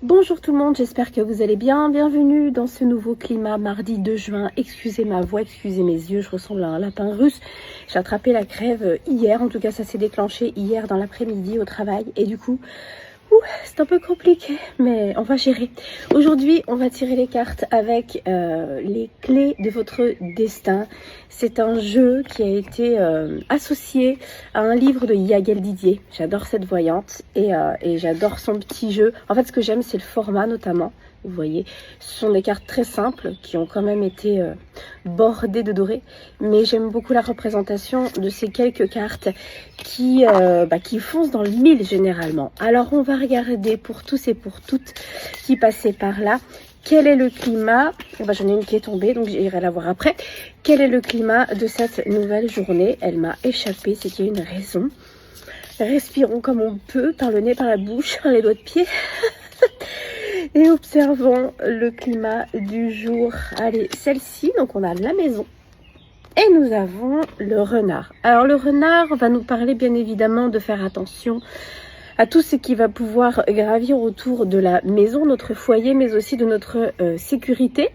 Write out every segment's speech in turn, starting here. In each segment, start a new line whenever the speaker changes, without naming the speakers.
Bonjour tout le monde, j'espère que vous allez bien. Bienvenue dans ce nouveau climat mardi 2 juin. Excusez ma voix, excusez mes yeux, je ressemble à un lapin russe. J'ai attrapé la crève hier, en tout cas ça s'est déclenché hier dans l'après-midi au travail. Et du coup, c'est un peu compliqué, mais on va gérer. Aujourd'hui, on va tirer les cartes avec les clés de votre destin. C'est un jeu qui a été associé à un livre de Yael Didier. J'adore cette voyante et j'adore son petit jeu. En fait, ce que j'aime, c'est le format notamment. Vous voyez, ce sont des cartes très simples qui ont quand même été bordées de doré. Mais j'aime beaucoup la représentation de ces quelques cartes qui foncent dans le mille généralement. Alors, on va regarder pour tous et pour toutes qui passaient par là. Quel est le climat? J'en ai une qui est tombée, donc j'irai la voir après. Quel est le climat de cette nouvelle journée? Elle m'a échappé, c'est qu'il y a une raison. Respirons comme on peut, par le nez, par la bouche, par les doigts de pied. Et observons le climat du jour. Allez, celle-ci, donc on a la maison. Et nous avons le renard. Alors le renard va nous parler bien évidemment de faire attention à tout ce qui va pouvoir gravir autour de la maison, notre foyer, mais aussi de notre sécurité.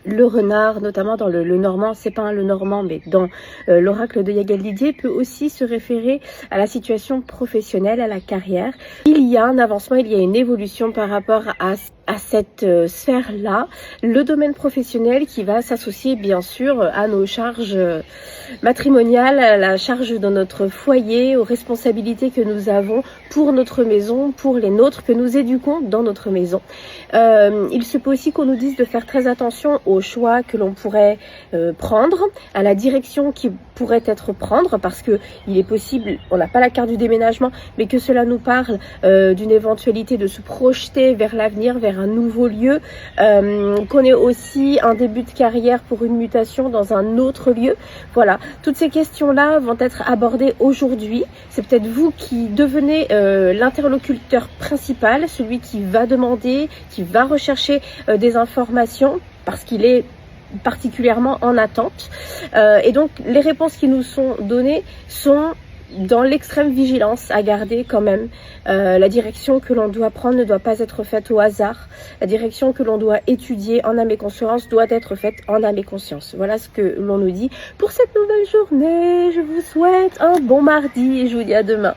Le renard, notamment dans le normand, c'est pas le normand, mais dans l'oracle de Yael Didier, peut aussi se référer à la situation professionnelle, à la carrière. Il y a un avancement, il y a une évolution par rapport à cette sphère-là, le domaine professionnel qui va s'associer bien sûr à nos charges matrimoniales, à la charge de notre foyer, aux responsabilités que nous avons pour notre maison, pour les nôtres, que nous éduquons dans notre maison. Il se peut aussi qu'on nous dise de faire très attention aux choix que l'on pourrait prendre, à la direction qui pourrait être prendre, parce que il est possible, on n'a pas la carte du déménagement, mais que cela nous parle d'une éventualité de se projeter vers l'avenir, vers un nouveau lieu, qu'on ait aussi un début de carrière pour une mutation dans un autre lieu. Voilà, toutes ces questions-là vont être abordées aujourd'hui. C'est peut-être vous qui devenez l'interlocuteur principal, celui qui va demander, qui va rechercher des informations, parce qu'il est particulièrement en attente. Et donc, les réponses qui nous sont données sont dans l'extrême vigilance à garder quand même. La direction que l'on doit prendre ne doit pas être faite au hasard. La direction que l'on doit étudier en âme et conscience doit être faite en âme et conscience. Voilà ce que l'on nous dit pour cette nouvelle journée. Je vous souhaite un bon mardi et je vous dis à demain.